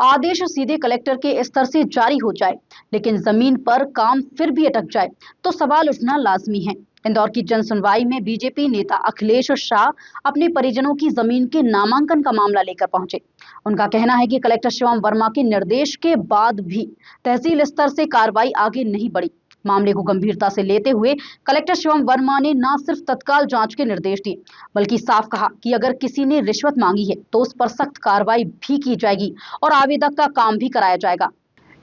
आदेश सीधे कलेक्टर के स्तर से जारी हो जाए लेकिन जमीन पर काम फिर भी अटक जाए तो सवाल उठना लाजमी है। इंदौर की जन सुनवाई में बीजेपी नेता अखिलेश शाह अपने परिजनों की जमीन के नामांकन का मामला लेकर पहुंचे। उनका कहना है कि कलेक्टर शिवम वर्मा के निर्देश के बाद भी तहसील स्तर से कार्रवाई आगे नहीं बढ़ी। मामले को गंभीरता से लेते हुए कलेक्टर शिवम वर्मा ने न सिर्फ तत्काल जांच के निर्देश दिए बल्कि साफ कहा कि अगर किसी ने रिश्वत मांगी है तो उस पर सख्त कार्रवाई भी की जाएगी और आवेदक का काम भी कराया जाएगा।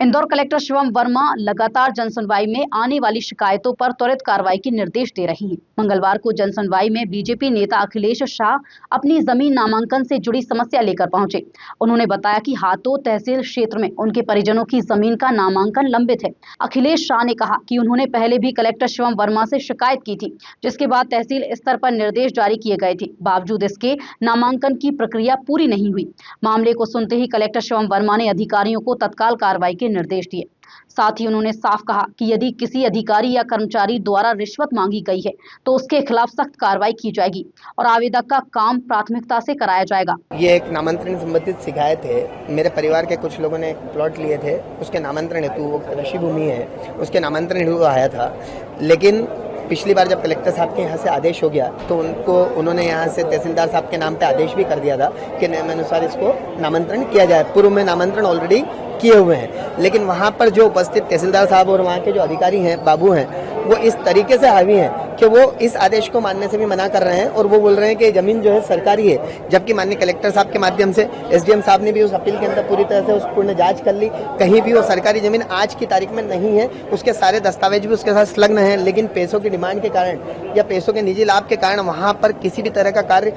इंदौर कलेक्टर शिवम वर्मा लगातार जनसुनवाई में आने वाली शिकायतों पर त्वरित कार्रवाई के निर्देश दे रही हैं। मंगलवार को जनसुनवाई में बीजेपी नेता अखिलेश शाह अपनी जमीन नामांकन से जुड़ी समस्या लेकर पहुंचे। उन्होंने बताया कि हाथों तहसील क्षेत्र में उनके परिजनों की जमीन का नामांकन लंबित है। अखिलेश शाह ने कहा कि उन्होंने पहले भी कलेक्टर शिवम वर्मा से शिकायत की थी, जिसके बाद तहसील स्तर पर निर्देश जारी किए गए थे। बावजूद इसके नामांकन की प्रक्रिया पूरी नहीं हुई। मामले को सुनते ही कलेक्टर शिवम वर्मा ने अधिकारियों को तत्काल कार्रवाई के निर्देश दिए। साथ ही उन्होंने साफ कहा कि यदि किसी अधिकारी या कर्मचारी द्वारा रिश्वत मांगी गई है तो उसके खिलाफ सख्त कार्रवाई की जाएगी और आवेदक का काम प्राथमिकता से कराया जाएगा। ये एक नामांतरण संबंधित शिकायत है। मेरे परिवार के कुछ लोगों ने प्लॉट लिए थे, उसके नामांतरण हेतु, वो कृषि भूमि है, उसके नामांतरण हेतु आया था। लेकिन पिछली बार जब कलेक्टर साहब के यहाँ से आदेश हो गया तो उन्होंने यहाँ से तहसीलदार साहब के नाम पे आदेश भी कर दिया था कि नियमानुसार इसको नामांतरण किया जाए। पूर्व में नामांतरण ऑलरेडी किए हुए हैं, लेकिन वहाँ पर जो उपस्थित तहसीलदार साहब और वहाँ के जो अधिकारी हैं, बाबू हैं, वो इस तरीके से हावी हैं कि वो इस आदेश को मानने से भी मना कर रहे हैं और वो बोल रहे हैं कि जमीन जो है सरकारी है, जबकि माननीय कलेक्टर साहब के माध्यम से एसडीएम साहब ने भी उस अपील के अंदर पूरी तरह से उस पूर्ण जांच कर ली। कहीं भी वो सरकारी जमीन आज की तारीख में नहीं है, उसके सारे दस्तावेज भी उसके साथ संलग्न हैं, लेकिन पैसों की डिमांड के कारण या पैसों के निजी लाभ के कारण वहाँ पर किसी भी तरह का कार्य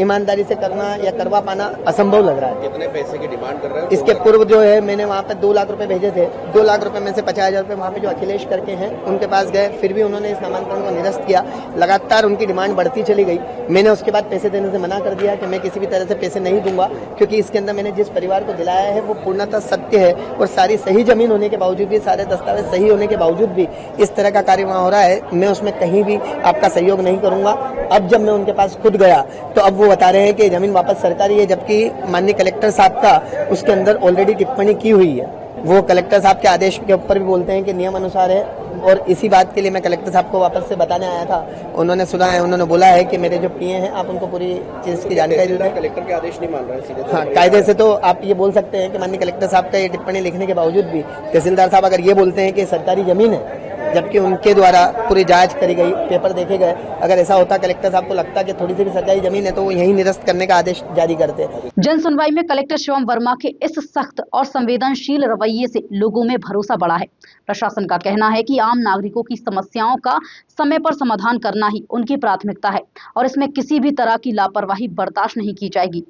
ईमानदारी से करना या करवा पाना असंभव लग रहा है। कितने पैसे की डिमांड कर रहे हैं? इसके पूर्व जो है मैंने वहाँ पे 2 लाख रुपए भेजे थे। 2 लाख रुपए में से 50,000 रुपए वहाँ पे जो अखिलेश करके हैं उनके पास गए, फिर भी उन्होंने इस नामांकन को निरस्त किया। लगातार उनकी डिमांड बढ़ती चली गई। मैंने उसके बाद पैसे देने से मना कर दिया कि मैं किसी भी तरह से पैसे नहीं दूंगा, क्योंकि इसके अंदर मैंने जिस परिवार को दिलाया है वो पूर्णतः सत्य है और सारी सही जमीन होने के बावजूद भी, सारे दस्तावेज सही होने के बावजूद भी इस तरह का कार्य वहाँ हो रहा है। मैं उसमें कहीं भी आपका सहयोग नहीं करूंगा। अब जब मैं उनके पास खुद गया तो अब वो बता रहे हैं कि जमीन वापस सरकारी है, जबकि माननीय कलेक्टर साहब का उसके अंदर ऑलरेडी टिप्पणी की हुई है। वो कलेक्टर साहब के आदेश के ऊपर भी बोलते हैं कि नियम अनुसार है और इसी बात के लिए मैं कलेक्टर साहब को वापस से बताने आया था। उन्होंने सुना है, उन्होंने बोला है कि मेरे जो पीए हैं आप उनको पूरी चीज की जानकारी दें। कलेक्टर के आदेश नहीं मान रहे हैं सीधे? हाँ, कायदे से तो आप ये बोल सकते हैं कि माननीय कलेक्टर साहब का ये टिप्पणी लिखने के बावजूद भी तहसीलदार साहब अगर ये बोलते हैं कि सरकारी जमीन है, जबकि उनके द्वारा पूरी जांच करी गई, पेपर देखे गए, अगर ऐसा होता कलेक्टर साहब को लगता कि थोड़ी सी भी सरकारी जमीन है तो वो यही निरस्त करने का आदेश जारी करते। जन सुनवाई में कलेक्टर शिवम वर्मा के इस सख्त और संवेदनशील रवैये से लोगों में भरोसा बढ़ा है। प्रशासन का कहना है कि आम नागरिकों की समस्याओं का समय पर समाधान करना ही उनकी प्राथमिकता है और इसमें किसी भी तरह की लापरवाही बर्दाश्त नहीं की जाएगी।